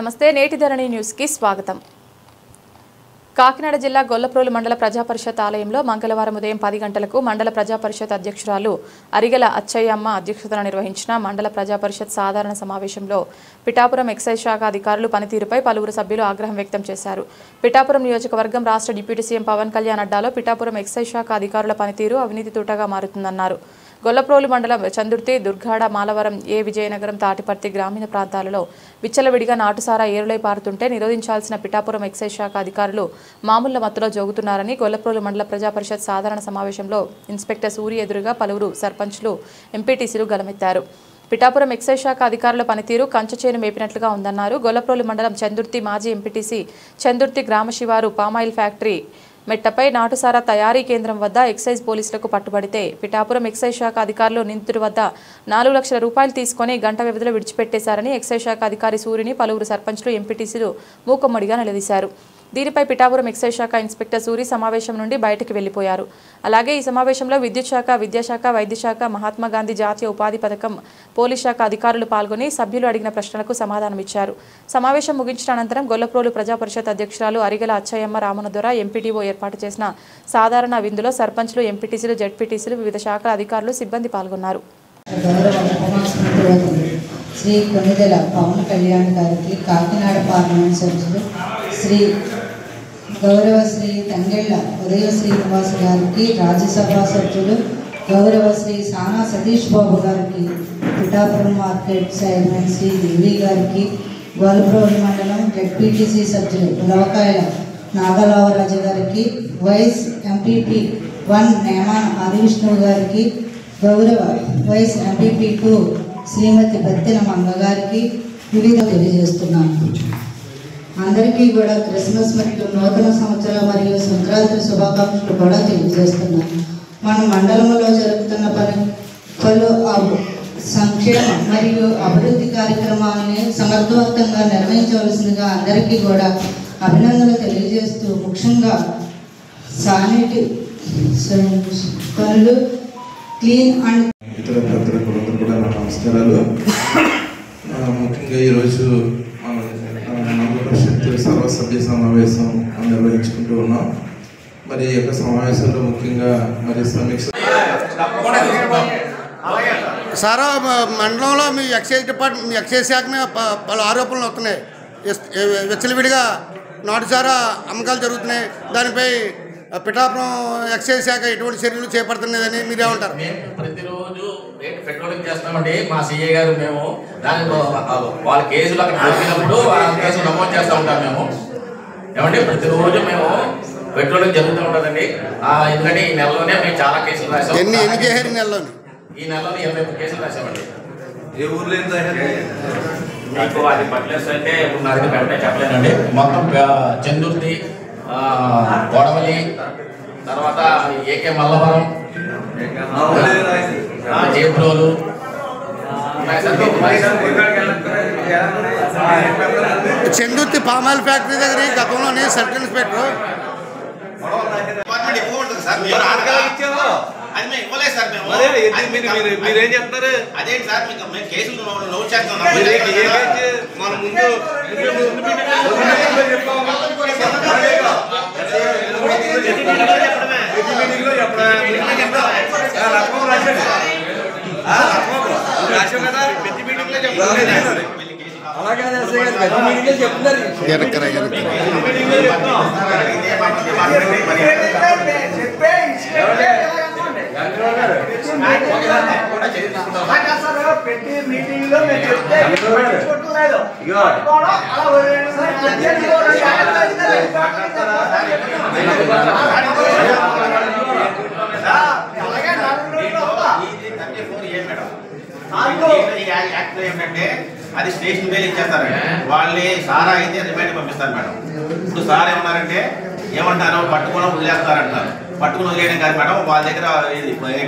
నమస్తే నేటి ధరణి న్యూస్ కి స్వాగతం. కాకినాడ జిల్లా గొల్లప్రోలు మండల ప్రజా పరిషత్ ఆలయంలో మంగళవారం ఉదయం 10 గంటలకు మండల ప్రజా పరిషత్ అధ్యక్షురాలు అరిగల అచ్చయ్యమ్మ అధ్యక్షతన నిర్వహించిన మండల ప్రజా పరిషత్ సాధారణ సమావేశంలో పిఠాపురం ఎక్సైజ్ శాఖ అధికారులు పనితీరుపై పలువురు సభ్యులు ఆగ్రహం వ్యక్తం చేశారు. పిఠాపురం నియోజకవర్గం రాష్ట్ర డిప్యూటీ సీఎం పవన్ కళ్యాణ్ అడ్డాలో పిఠాపురం ఎక్సైజ్ శాఖ అధికారుల పనితీరు అవినీతి తూటగా మారుతుందన్నారు. గొల్లప్రోలు మండలం చందుర్తి, దుర్గాడ, మాలవరం, విజయనగరం, తాటిపర్తి గ్రామీణ ప్రాంతాలలో విచ్చలవిడిగా నాటుసారా ఏరులై పారుతుంటే నిరోధించాల్సిన పిఠాపురం ఎక్సైజ్ శాఖ అధికారులు మామూళ్ల మత్తులో జోగుతున్నారని గొల్లప్రోలు మండల ప్రజా పరిషత్ సాధారణ సమావేశంలో ఇన్స్పెక్టర్ సూరి ఎదురుగా పలువురు సర్పంచ్లు, ఎంపీటీసీలు గలమెత్తారు. పిఠాపురం ఎక్సైజ్ శాఖ అధికారుల పనితీరు కంచెచేను మేపినట్లుగా ఉందన్నారు. గొల్లప్రోలు మండలం చందుర్తి మాజీ ఎంపీటీసీ చందుర్తి గ్రామ శివారు పామాయిల్ ఫ్యాక్టరీ మెట్టపై నాటుసారా తయారీ కేంద్రం వద్ద ఎక్సైజ్ పోలీసులకు పట్టుబడితే పిఠాపురం ఎక్సైజ్ శాఖ అధికారులు నిందితుడి వద్ద 4 లక్షల రూపాయలు తీసుకుని గంట వ్యవధిలో విడిచిపెట్టేశారని ఎక్సైజ్ శాఖ అధికారి సూరిని పలువురు సర్పంచ్లు, ఎంపీటీసీలు మూకమ్మడిగా నిలదీశారు. దీనిపై పిఠాపురం ఎక్సైజ్ శాఖ ఇన్స్పెక్టర్ సూరి సమావేశం నుండి బయటకు వెళ్లిపోయారు. అలాగే ఈ సమావేశంలో విద్యుత్ శాఖ, విద్యాశాఖ, వైద్య శాఖ, మహాత్మాగాంధీ జాతీయ ఉపాధి పథకం, పోలీస్ శాఖ అధికారులు పాల్గొని సభ్యులు అడిగిన ప్రశ్నలకు సమాధానమిచ్చారు. సమావేశం ముగించిన అనంతరం గొల్లప్రోలు ప్రజా పరిషత్ అధ్యక్షురాలు అరిగల అచ్చయ్యమ్మ రామనదొర ఎంపీడీఓ ఏర్పాటు చేసిన సాధారణ విందులో సర్పంచ్లు, ఎంపీటీసీలు, జెడ్పీటీసీలు, వివిధ శాఖల అధికారులు, సిబ్బంది పాల్గొన్నారు. శ్రీ కొనిదెల పవన్ కళ్యాణ్ గారికి, కాకినాడ పార్లమెంట్ సభ్యులు శ్రీ గౌరవ శ్రీ తంగెళ్ళ ఉదయ శ్రీనివాస్ గారికి, రాజ్యసభ సభ్యులు గౌరవ శ్రీ సానా సతీష్ బాబు గారికి, పిఠాపురం మార్కెట్ చైర్మన్ శ్రీ దేవి గారికి, గొల్లప్రోలు మండలం జెడ్పీటీసీ సభ్యులు ఉలవకాయల నాగరావరాజు గారికి, వైస్ ఎంపీపీ 1 నేమాన ఆదివిష్ణువు గారికి, గౌరవ వైస్ ఎంపీపీ 2 శ్రీమతి బత్తెన మంగ గారికి వివిధ తెలియజేస్తున్నాను. అందరికీ కూడా క్రిస్మస్ మరియు నూతన సంవత్సర మరియు సంక్రాంతి శుభాకాంక్షలు కూడా తెలియజేస్తున్నాను. మన మండలంలో జరుగుతున్న పలు సంక్షేమ మరియు అభివృద్ధి కార్యక్రమాలని సమర్థవంతంగా నిర్వహించవలసిందిగా అందరికీ కూడా అభినందనలు తెలియజేస్తూ, ముఖ్యంగా శానిటరీ పనులు, క్లీన్ అండ్ ఇతర పెద్దలకు కూడా నా నమస్కారాలు. ముఖ్యంగా ఈరోజు మండల పరిషత్ సర్వసభ్య సమావేశం నిర్వహించుకుంటూ ఉన్నాం. మరి ఈ యొక్క సమావేశంలో ముఖ్యంగా మరి సమీక్ష సారా మండలంలో మీ ఎక్సైజ్ డిపార్ట్మెంట్, మీ ఎక్సైజ్ శాఖ మీద పలు ఆరోపణలు వస్తున్నాయి. విచ్చలవిడిగా నాటుసారా అమ్మకాలు జరుగుతున్నాయి. దానిపై పిఠాపురం ఎక్సైజ్ శాఖ ఎటువంటి చర్యలు చేపడుతున్నదని మీరేమంటారు? ప్రతిరోజు పెట్రోలింగ్ చేస్తామండి. మా సీఏ గారు మేము దానికి వాళ్ళ కేసులు అక్కడ దొరికినప్పుడు వాళ్ళ కేసులు నమోదు చేస్తూ ఉంటాం. మేము ఏమంటే ప్రతిరోజు మేము పెట్రోలింగ్ జరుగుతూ ఉంటుందండి. ఎందుకంటే ఈ నెలలోనే మేము చాలా కేసులు రాసాం. ఎన్ని చేశారు ఈ నెలలో? ఈ నెలలో 23 కేసులు రాసామండి. ఏ ఊర్లో ఎక్కువ అది పర్టికులర్స్ అయితే ఇప్పుడు నా దగ్గర వెంటనే చెప్పలేనండి. మొత్తం చందుర్తి, గొడవలి, తర్వాత AK Mallavaram, Jebrolu, Chandurthi palm oil factory దగ్గర గతంలోనే సబ్ ఇన్స్పెక్టర్ మీరేం చెప్తారు? అదేంటి సార్ మేము కేసులు నోట్ చేస్తాం. మన ముందు ప్రతి మీటింగ్ లో మేము చెప్తే ఏంటంటే అది స్టేషన్ బెయిల్ ఇచ్చేస్తారు. వాళ్ళే సారా అయితే రిమైండ్ పంపిస్తారు మేడం. ఇప్పుడు సార్ ఏమన్నారంటే ఏమంటారు, పట్టుకోవడం వదిలేస్తారంటారు. పట్టుకుని వదిలేయడం కాదు మేడం, వాళ్ళ దగ్గర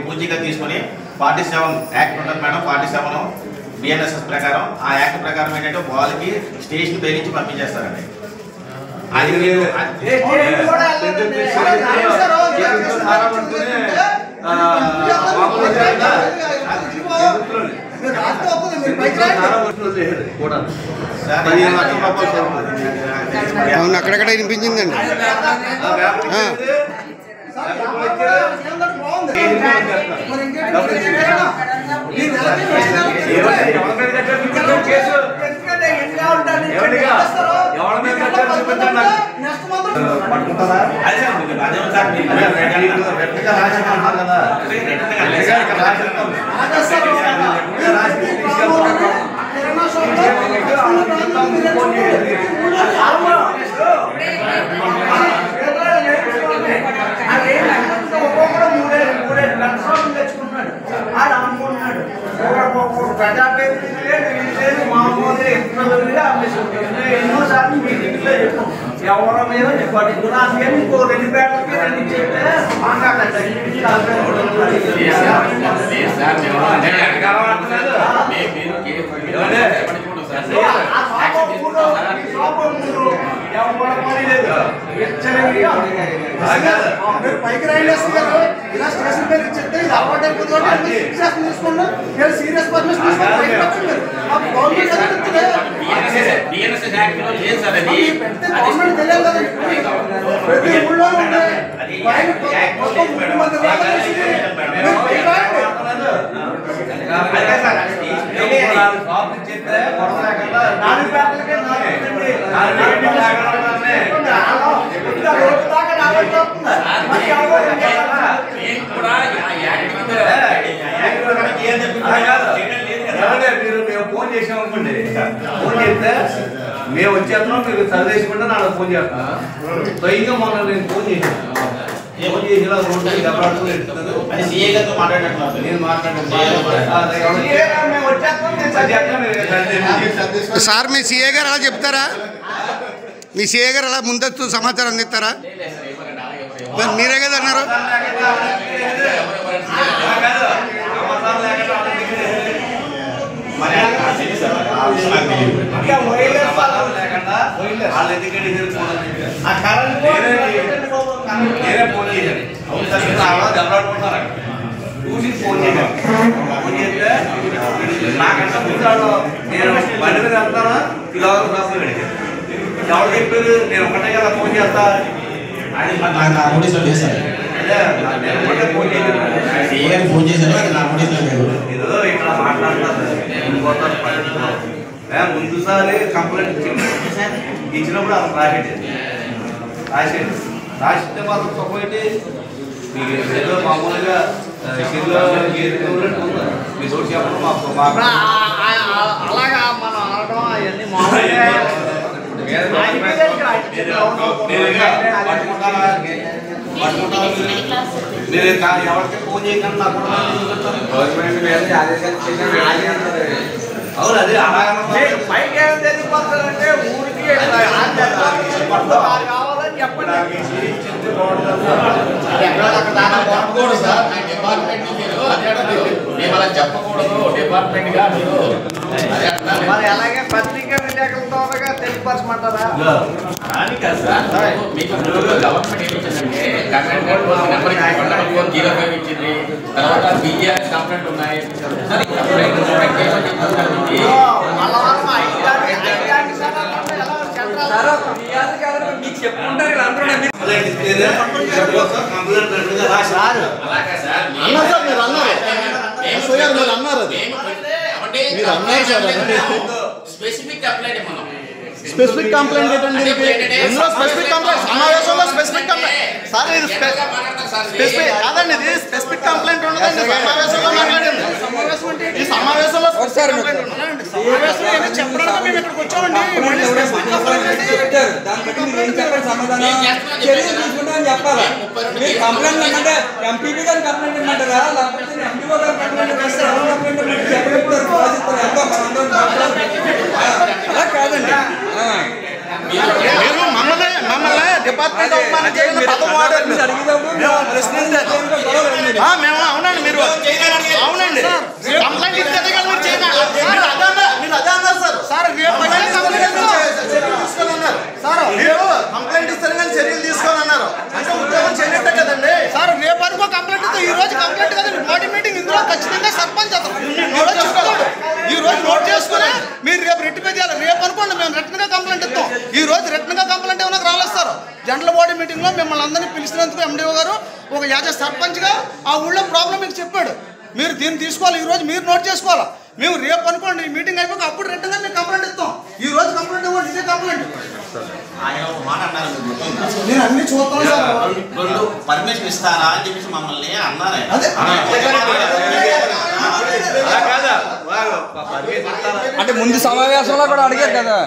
పూజీగా తీసుకుని 47 యాక్ట్ ఉంటుంది మేడం. 47 బిఎన్ఎస్ఎస్ ప్రకారం, ఆ యాక్ట్ ప్రకారం ఏంటంటే వాళ్ళకి స్టేషన్ బెయిల్ ఇచ్చి పంపించేస్తారండి. అది అవును, అక్కడక్కడ వినిపించిందండి. ఎవరో మీద ఇంకో 2 పేటలకి 2 ఇచ్చేస్తే పైకి రైలు వేస్తున్నారు. ఇలా స్టేషన్ పేరు ఇచ్చేస్తే ఇది అలవాటు అయిపోతుంది. తీసుకోండి, సీరియస్ పర్మిషన్ తీసుకొని గవర్నమెంట్ తెలియదు కదా. ప్రతి ఊళ్ళో ఉండే మీరు మేము ఫోన్ చేసాం అనుకోండి, ఫోన్ చేస్తే మేము వచ్చేస్తున్నాం, మీరు చదివేసుకుంటే నాకు ఫోన్ చేస్తాను. స్వయంగా మొన్న నేను ఫోన్ చేశాను. ఫోన్ చేసి అది సీఏ గారితో మాట్లాడినట్టు నేను సార్, మీ సీఏ గారు అలా చెప్తారా? మీ సీఏ గారు అలా ముందస్తు సమాచారం అందిస్తారా? మరి మీరే కదా అన్నారు. చూసి ఫోన్ చేశాను. ఫోన్ చేస్తే నాకంటే ముందు నేను బండి మీద వెళ్తానా ఇలా రాసులు పెడితే ఎవరు చెప్పారు? నేను ఒకటే కదా ఫోన్ చేస్తా. అది నాకు నా నోటీసులో లేదు సార్. ఫోన్ చేశాను, నా నోటీసులో లేదు. ఏదో ఇట్లా మాట్లాడుతున్నారు. ముందుసారి కంప్లైంట్ ఇచ్చినప్పుడు అలా రాసిస్తే మాత్రం సపోయితే మీకు మామూలుగా మీ చోటు చెప్పడం మాకు అలాగా మనం ఆడటం అవన్నీ మామూలుగా మీరు ఎవరికి ఫోన్ చేయకుండా నాకు గవర్నమెంట్ మీద అవును, అదే అలాగే పైకి ఏం తెలియపోతుందంటే ఊరికి కావాలని చెప్పండి. చెప్పకూడదు డిపార్ట్మెంట్ గా మీరు మరి అలాగే పత్రికా విలేకరులతో తెలియపరచమంటారా? మీకు గవర్నమెంట్ ఏమి ఇచ్చిందంటే కంప్లైంట్ 05 ఇచ్చింది. తర్వాత బీజేఆర్ కంప్లైంట్ ఉన్నాయి. మీకు చెప్పుకుంటారు అందరూ స్పెసిఫిక్ కంప్లైంట్ మనం స్పెసిఫిక్ కంప్లైంట్ ఏంటండి? ఇందులో స్పెసిఫిక్ కంప్లైంట్ సమావేశంలో స్పెసిఫిక్ కంప్లైంట్ సార్, ఇది స్పెసిఫిక్ కాదండి. ఇది స్పెసిఫిక్ కంప్లైంట్ ఉండదండి. సమావేశంలో మాట్లాడింది. ఈ సమావేశంలో స్పెసిఫిక్ కంప్లైంట్ ఉండదండి. సమావేశంలో చెప్పడానికి మేము ఇక్కడికి వచ్చామండి. చర్యలు తీసుకుంటామని చెప్పాలా? మీరు కంప్లైంట్ ఏమంటే ఎంపీపీ గారి కంప్లైంట్ ఇమ్మంటారా, లేకపోతే ఎంపీఓ గారి కంప్లైంట్ అలా కాదండి. మీరు మమ్మల్ని డిపార్ట్మెంట్ అవమానం చేయాలని పదం వాడారు. మేము అవునండి, మీరు అవునండి కంప్లైంట్ ఇస్తే కదా మీరు చేయాలి. మీరు అదే అన్నారు సార్. సార్ చర్యలు తీసుకొని అన్నారు సార్. మీరు కంప్లైంట్ ఇస్తారు కానీ చర్యలు తీసుకొని అన్నారు. అంటే ఉద్యోగం చేయనట్టే కదండి సార్. రేపు వరకు కంప్లైంట్ ఇస్తే ఈ రోజు కంప్లైంట్ కదండి. బాడీ మీటింగ్ ఇందులో ఖచ్చితంగా సర్పంచ్ అతను ఈ రోజు నోట్ చేస్తాడు. చేయాలి. రేపు అనుకోండి మేము రిటర్న్గా కంప్లైంట్ ఇస్తాం. ఈ రోజు రిటర్న్గా కంప్లైంట్ ఏమైనా రాలేదు సార్. జనరల్ బాడీ మీటింగ్లో మిమ్మల్ని అందరినీ పిలిచినందుకు ఎండిఓ గారు ఒక యాజ్ సర్పంచ్గా ఆ ఊళ్ళో ప్రాబ్లం మీకు చెప్పాడు. మీరు దీన్ని తీసుకోవాలి. ఈరోజు మీరు నోట్ చేసుకోవాలి. మేము రేపు అనుకోండి ఈ మీటింగ్ అయిపోయి అప్పుడు రిటర్న్గా మీకు కంప్లైంట్ ఇస్తాం. ఈ రోజు కంప్లైంట్ ఇవ్వండి. ఇదే కంప్లైంట్ ఆయన ఒక మాట అన్నారు, నేను అన్ని చూస్తాను సార్. రెండు పర్మిషన్ ఇస్తారా అని చెప్పేసి మమ్మల్ని అన్నారు. అంటే ముందు సమావేశంలో కూడా అడిగారు కదా.